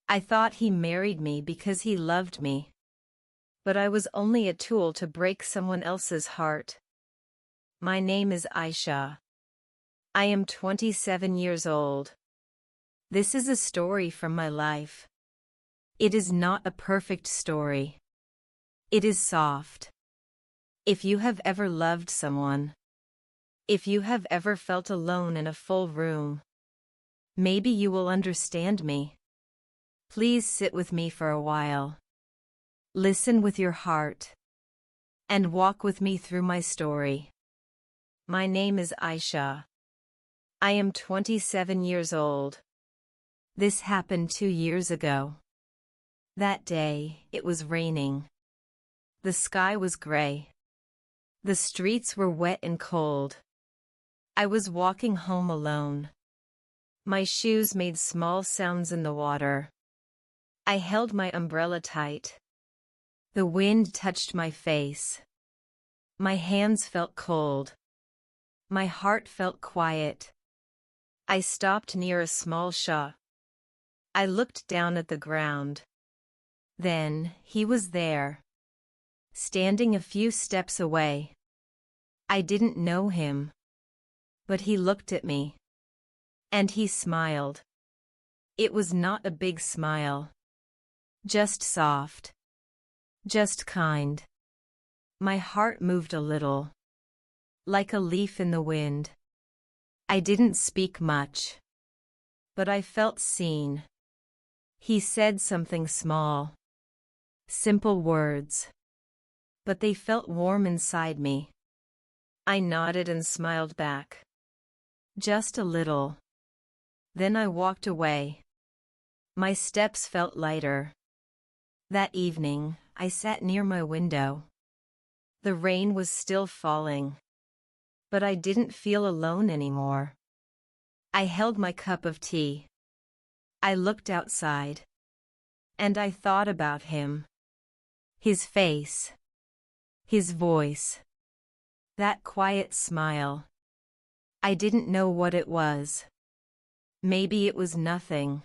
I thought he married me because he loved me. But I was only a tool to break someone else's heart. My name is Aisha. I am 27 years old. This is a story from my life. It is not a perfect story. It is soft. If you have ever loved someone, if you have ever felt alone in a full room, maybe you will understand me. Please sit with me for a while. Listen with your heart. And walk with me through my story. My name is Aisha. I am 27 years old. This happened 2 years ago. That day, it was raining. The sky was gray. The streets were wet and cold. I was walking home alone. My shoes made small sounds in the water. I held my umbrella tight. The wind touched my face. My hands felt cold. My heart felt quiet. I stopped near a small shop. I looked down at the ground. Then, he was there, standing a few steps away. I didn't know him. But he looked at me. And he smiled. It was not a big smile. Just soft. Just kind. My heart moved a little. Like a leaf in the wind. I didn't speak much. But I felt seen. He said something small. Simple words. But they felt warm inside me. I nodded and smiled back. Just a little. Then I walked away. My steps felt lighter. That evening, I sat near my window. The rain was still falling. But I didn't feel alone anymore. I held my cup of tea. I looked outside. And I thought about him. His face. His voice. That quiet smile. I didn't know what it was. Maybe it was nothing.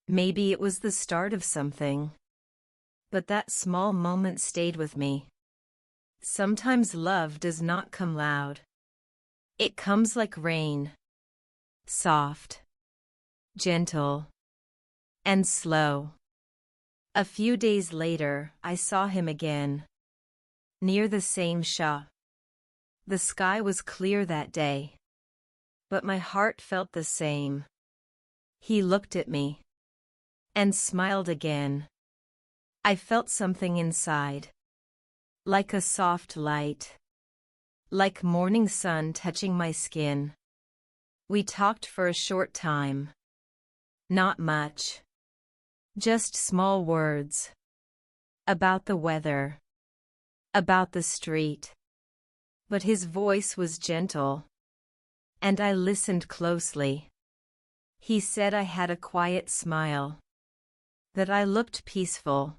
Maybe it was the start of something. But that small moment stayed with me. Sometimes love does not come loud. It comes like rain. Soft. Gentle. And slow. A few days later, I saw him again. Near the same shop. The sky was clear that day. But my heart felt the same. He looked at me. And smiled again. I felt something inside. Like a soft light. Like morning sun touching my skin. We talked for a short time. Not much. Just small words. About the weather. About the street. But his voice was gentle. And I listened closely. He said I had a quiet smile. That I looked peaceful.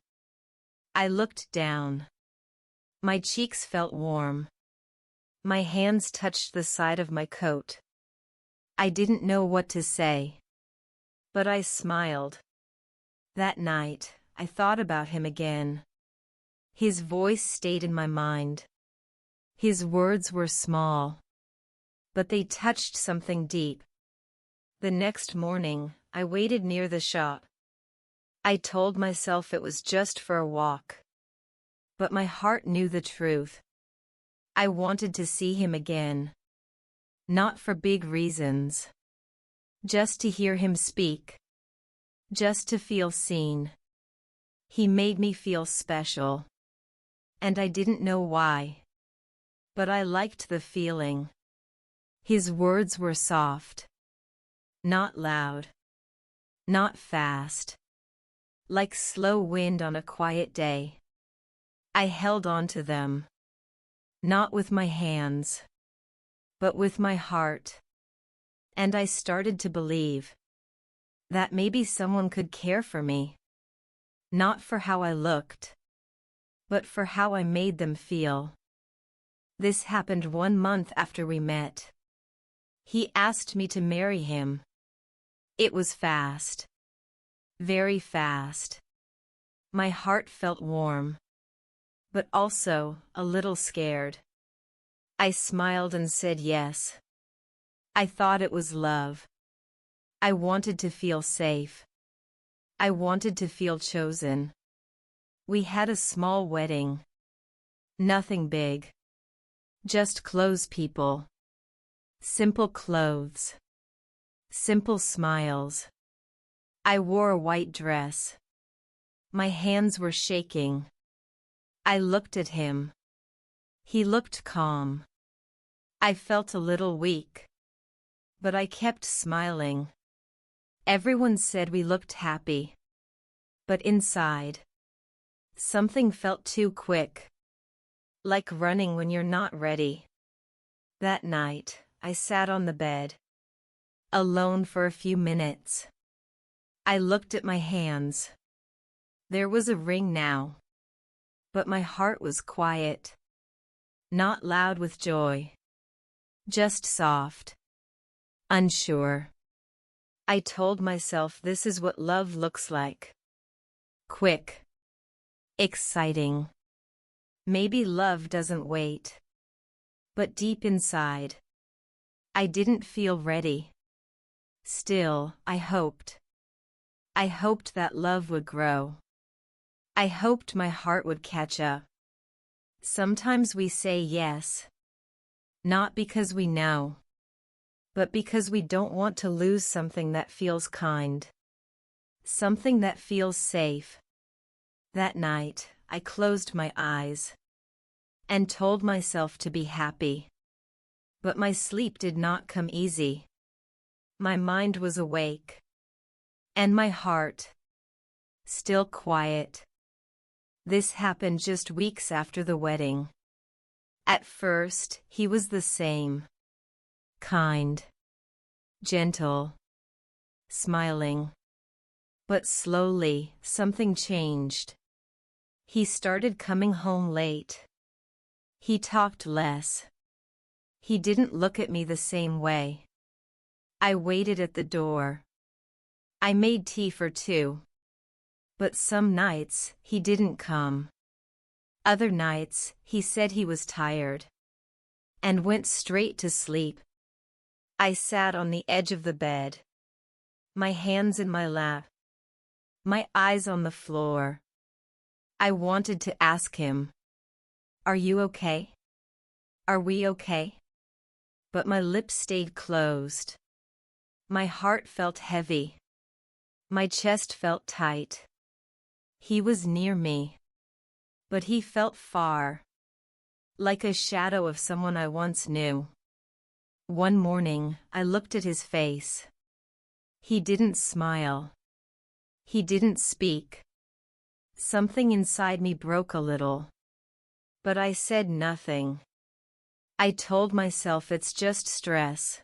I looked down. My cheeks felt warm. My hands touched the side of my coat. I didn't know what to say. But I smiled. That night, I thought about him again. His voice stayed in my mind. His words were small. But they touched something deep. The next morning, I waited near the shop. I told myself it was just for a walk. But my heart knew the truth. I wanted to see him again. Not for big reasons. Just to hear him speak. Just to feel seen. He made me feel special. And I didn't know why. But I liked the feeling. His words were soft. Not loud. Not fast. Like slow wind on a quiet day. I held on to them. Not with my hands. But with my heart. And I started to believe. That maybe someone could care for me. Not for how I looked. But for how I made them feel. This happened 1 month after we met. He asked me to marry him. It was fast. very fast. My heart felt warm, but also a little scared. I smiled and said yes. I thought it was love. I wanted to feel safe. I wanted to feel chosen. We had a small wedding. Nothing big. Just clothes people. Simple clothes. Simple smiles. I wore a white dress. My hands were shaking. I looked at him. He looked calm. I felt a little weak. But I kept smiling. Everyone said we looked happy. But inside, something felt too quick. Like running when you're not ready. That night, I sat on the bed. Alone for a few minutes. I looked at my hands. There was a ring now. But my heart was quiet. Not loud with joy. Just soft. Unsure. I told myself this is what love looks like. Quick. Exciting. Maybe love doesn't wait. But deep inside, I didn't feel ready. Still, I hoped. I hoped that love would grow. I hoped my heart would catch up. Sometimes we say yes. Not because we know. But because we don't want to lose something that feels kind. Something that feels safe. That night, I closed my eyes. And told myself to be happy. But my sleep did not come easy. My mind was awake. And my heart, still quiet. This happened just weeks after the wedding. At first, he was the same. Kind. Gentle. Smiling. But slowly, something changed. He started coming home late. He talked less. He didn't look at me the same way. I waited at the door. I made tea for two. But some nights, he didn't come. Other nights, he said he was tired. And went straight to sleep. I sat on the edge of the bed. My hands in my lap. My eyes on the floor. I wanted to ask him, "Are you okay? Are we okay?" But my lips stayed closed. My heart felt heavy. My chest felt tight. He was near me. But he felt far. Like a shadow of someone I once knew. One morning, I looked at his face. He didn't smile. He didn't speak. Something inside me broke a little. But I said nothing. I told myself it's just stress.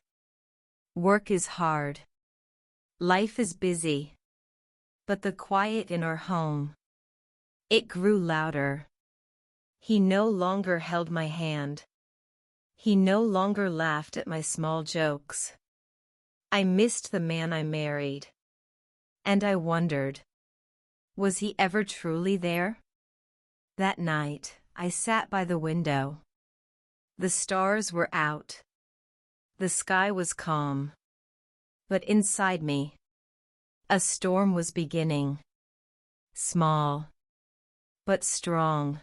Work is hard. Life is busy. But the quiet in our home, it grew louder. He no longer held my hand. He no longer laughed at my small jokes. I missed the man I married. And I wondered, was he ever truly there? That night, I sat by the window. The stars were out. The sky was calm. But inside me, a storm was beginning. Small. But strong.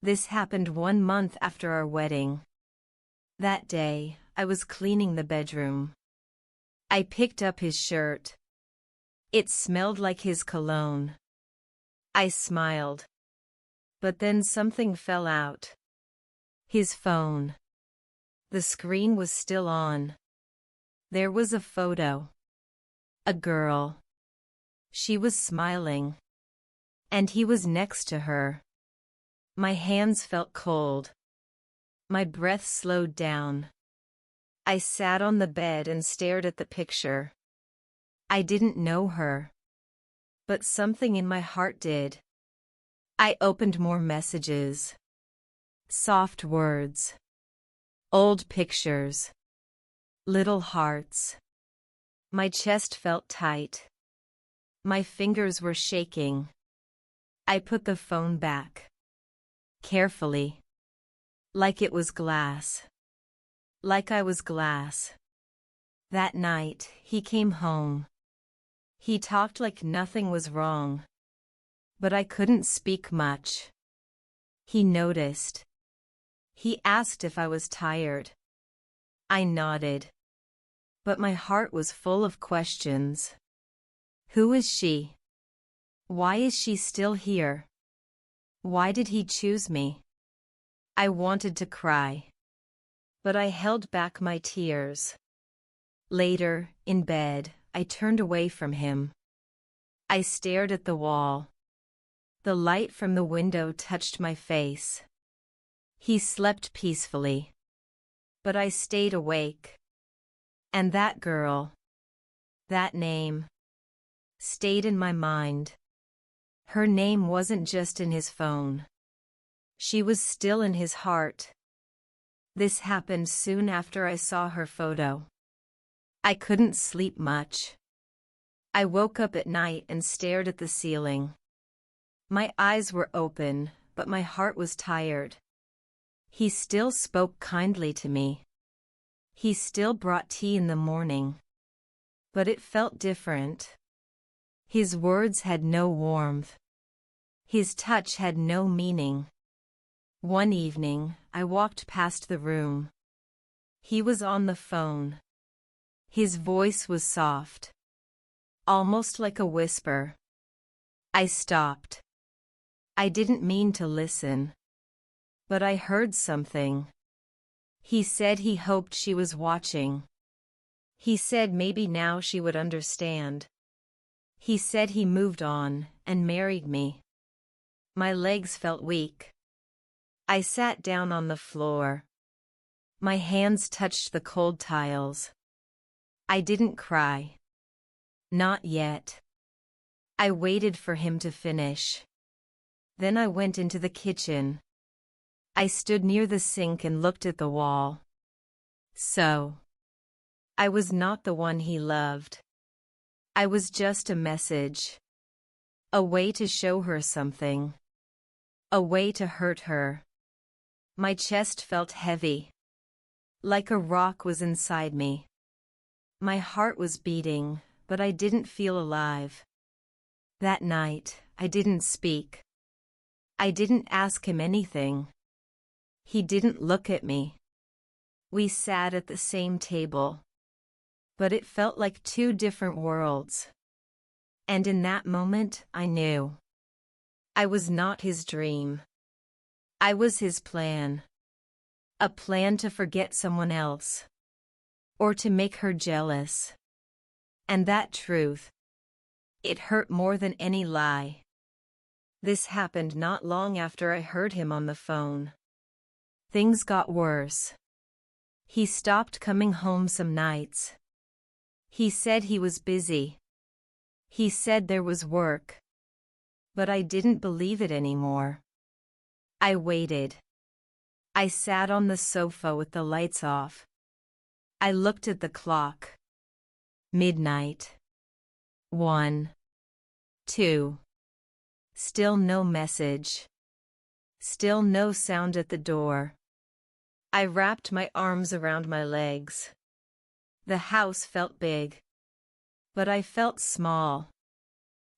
This happened 1 month after our wedding. That day, I was cleaning the bedroom. I picked up his shirt. It smelled like his cologne. I smiled. But then something fell out. His phone. The screen was still on. There was a photo. A girl. She was smiling. And he was next to her. My hands felt cold. My breath slowed down. I sat on the bed and stared at the picture. I didn't know her. But something in my heart did. I opened more messages. Soft words. Old pictures. Little hearts. My chest felt tight. My fingers were shaking. I put the phone back. Carefully. Like it was glass. Like I was glass. That night, he came home. He talked like nothing was wrong. But I couldn't speak much. He noticed. He asked if I was tired. I nodded. But my heart was full of questions. Who is she? Why is she still here? Why did he choose me? I wanted to cry. But I held back my tears. Later, in bed, I turned away from him. I stared at the wall. The light from the window touched my face. He slept peacefully. But I stayed awake. And that girl, that name, stayed in my mind. Her name wasn't just in his phone. She was still in his heart. This happened soon after I saw her photo. I couldn't sleep much. I woke up at night and stared at the ceiling. My eyes were open, but my heart was tired. He still spoke kindly to me. He still brought tea in the morning. But it felt different. His words had no warmth. His touch had no meaning. One evening, I walked past the room. He was on the phone. His voice was soft. Almost like a whisper. I stopped. I didn't mean to listen. But I heard something. He said he hoped she was watching. He said maybe now she would understand. He said he moved on and married me. My legs felt weak. I sat down on the floor. My hands touched the cold tiles. I didn't cry. Not yet. I waited for him to finish. Then I went into the kitchen. I stood near the sink and looked at the wall. So, I was not the one he loved. I was just a message. A way to show her something. A way to hurt her. My chest felt heavy. Like a rock was inside me. My heart was beating, but I didn't feel alive. That night, I didn't speak. I didn't ask him anything. He didn't look at me. We sat at the same table. But it felt like two different worlds. And in that moment, I knew. I was not his dream. I was his plan. A plan to forget someone else. Or to make her jealous. And that truth, it hurt more than any lie. This happened not long after I heard him on the phone. Things got worse. He stopped coming home some nights. He said he was busy. He said there was work. But I didn't believe it anymore. I waited. I sat on the sofa with the lights off. I looked at the clock. Midnight. 1. 2. Still no message. Still no sound at the door. I wrapped my arms around my legs. The house felt big. But I felt small.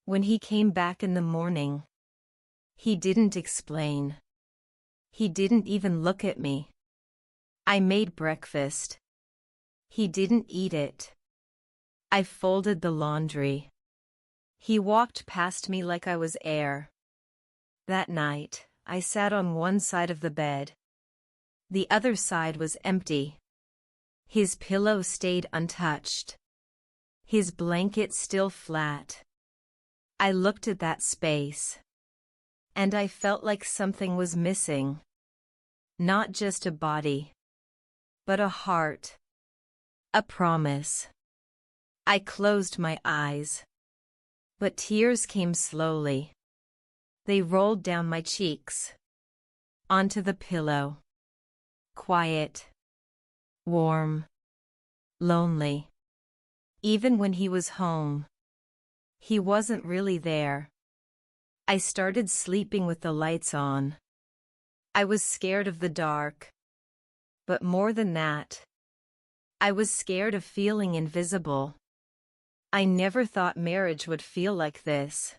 When he came back in the morning, he didn't explain. He didn't even look at me. I made breakfast. He didn't eat it. I folded the laundry. He walked past me like I was air. That night, I sat on one side of the bed. The other side was empty. His pillow stayed untouched. His blanket still flat. I looked at that space. And I felt like something was missing. Not just a body. But a heart. A promise. I closed my eyes. But tears came slowly. They rolled down my cheeks. Onto the pillow. Quiet. Warm. Lonely. Even when he was home. He wasn't really there. I started sleeping with the lights on. I was scared of the dark. But more than that, I was scared of feeling invisible. I never thought marriage would feel like this.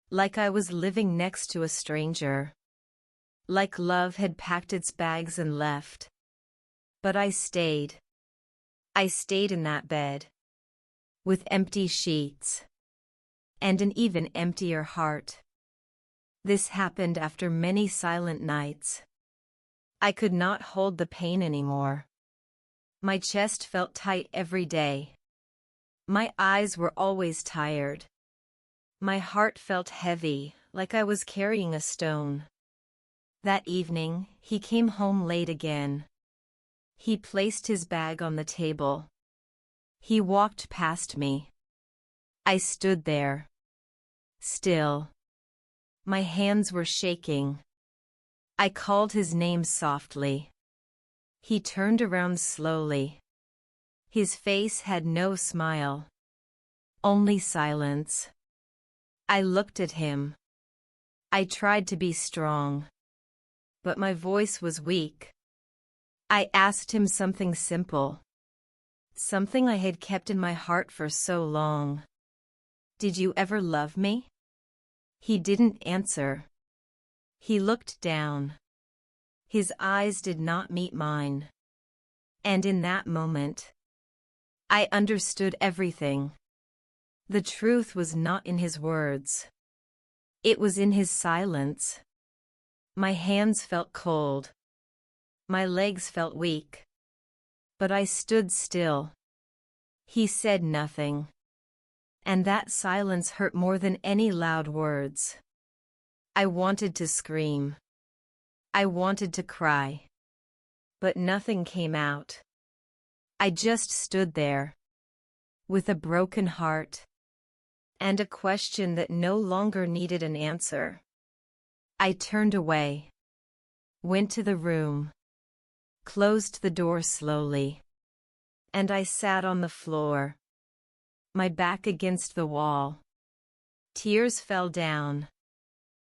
Like I was living next to a stranger. Like love had packed its bags and left. But I stayed. I stayed in that bed. With empty sheets. And an even emptier heart. This happened after many silent nights. I could not hold the pain anymore. My chest felt tight every day. My eyes were always tired. My heart felt heavy, like I was carrying a stone. That evening, he came home late again. He placed his bag on the table. He walked past me. I stood there. Still. My hands were shaking. I called his name softly. He turned around slowly. His face had no smile. Only silence. I looked at him. I tried to be strong. But my voice was weak. I asked him something simple. Something I had kept in my heart for so long. Did you ever love me? He didn't answer. He looked down. His eyes did not meet mine. And in that moment, I understood everything. The truth was not in his words. It was in his silence. My hands felt cold. My legs felt weak. But I stood still. He said nothing. And that silence hurt more than any loud words. I wanted to scream. I wanted to cry. But nothing came out. I just stood there. With a broken heart. And a question that no longer needed an answer. I turned away. Went to the room. Closed the door slowly. And I sat on the floor. My back against the wall. Tears fell down.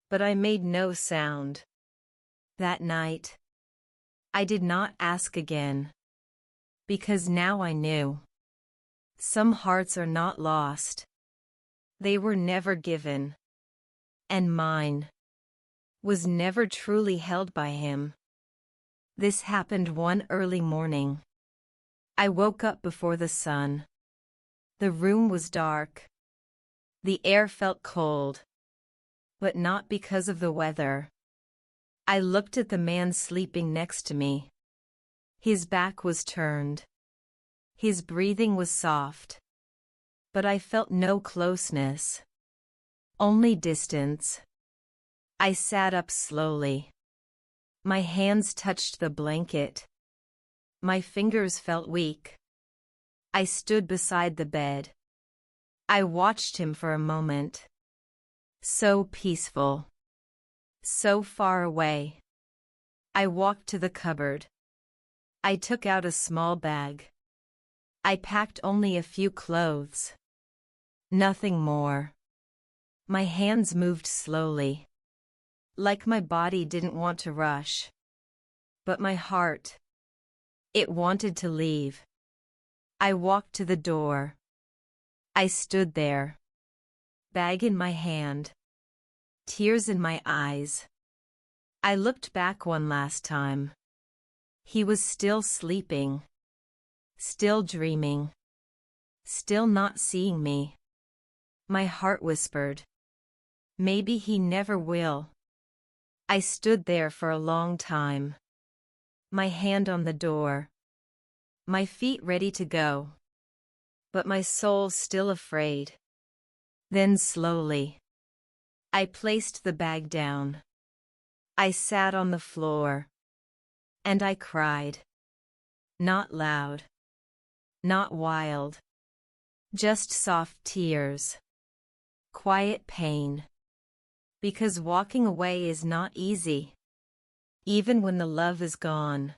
But I made no sound. That night, I did not ask again. Because now I knew. Some hearts are not lost. They were never given. And mine was never truly held by him. This happened one early morning. I woke up before the sun. The room was dark. The air felt cold. But not because of the weather. I looked at the man sleeping next to me. His back was turned. His breathing was soft. But I felt no closeness. Only distance. I sat up slowly. My hands touched the blanket. My fingers felt weak. I stood beside the bed. I watched him for a moment. So peaceful. So far away. I walked to the cupboard. I took out a small bag. I packed only a few clothes. Nothing more. My hands moved slowly. Like my body didn't want to rush. But my heart. It wanted to leave. I walked to the door. I stood there. Bag in my hand. Tears in my eyes. I looked back one last time. He was still sleeping. Still dreaming. Still not seeing me. My heart whispered. Maybe he never will. I stood there for a long time. My hand on the door. My feet ready to go. But my soul still afraid. Then slowly, I placed the bag down. I sat on the floor. And I cried. Not loud. Not wild. Just soft tears. Quiet pain. Because walking away is not easy. Even when the love is gone.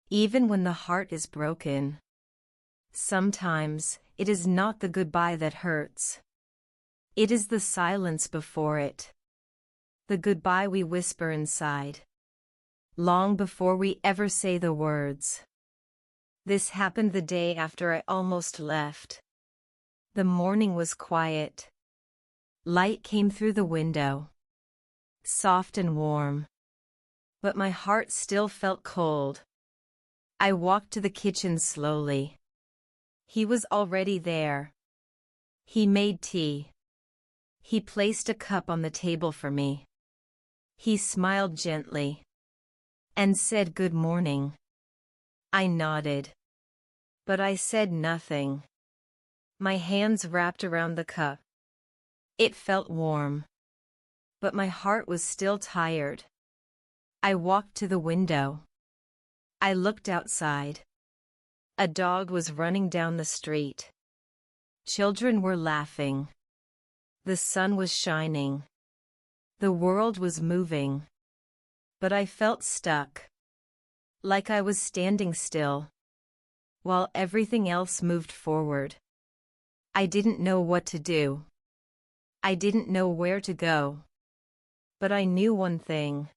Even when the heart is broken. Sometimes, it is not the goodbye that hurts. It is the silence before it. The goodbye we whisper inside. Long before we ever say the words. This happened the day after I almost left. The morning was quiet. Light came through the window. Soft and warm. But my heart still felt cold. I walked to the kitchen slowly. He was already there. He made tea. He placed a cup on the table for me. He smiled gently. And said good morning. I nodded. But I said nothing. My hands wrapped around the cup. It felt warm. But my heart was still tired. I walked to the window. I looked outside. A dog was running down the street. Children were laughing. The sun was shining. The world was moving. But I felt stuck. Like I was standing still. While everything else moved forward. I didn't know what to do. I didn't know where to go. But I knew one thing.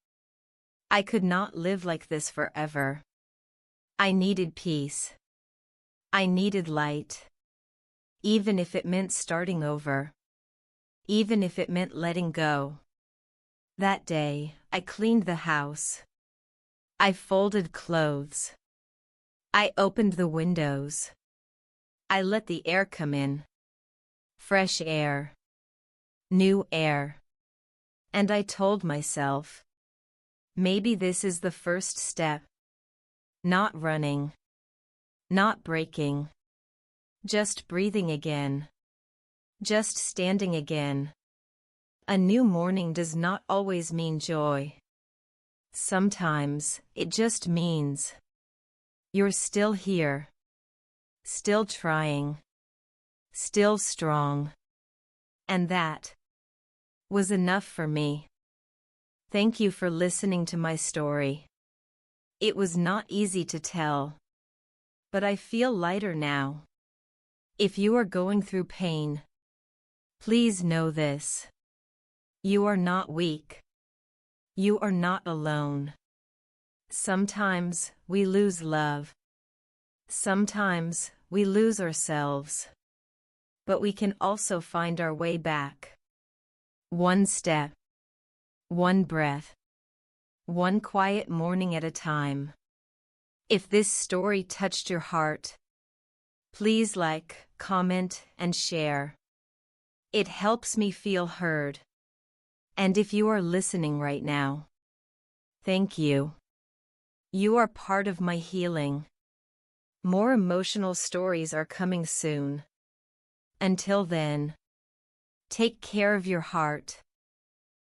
I could not live like this forever. I needed peace. I needed light. Even if it meant starting over. Even if it meant letting go. That day, I cleaned the house. I folded clothes. I opened the windows. I let the air come in. Fresh air. New air. And I told myself, maybe this is the first step. Not running. Not breaking. Just breathing again. Just standing again. A new morning does not always mean joy. Sometimes, it just means you're still here. Still trying. Still strong. And that was enough for me. Thank you for listening to my story. It was not easy to tell. But I feel lighter now. If you are going through pain, please know this. You are not weak. You are not alone. Sometimes we lose love. Sometimes we lose ourselves. But we can also find our way back. One step. One breath. One quiet morning at a time. If this story touched your heart, please like, comment, and share. It helps me feel heard. And if you are listening right now, thank you. You are part of my healing. More emotional stories are coming soon. Until then, take care of your heart.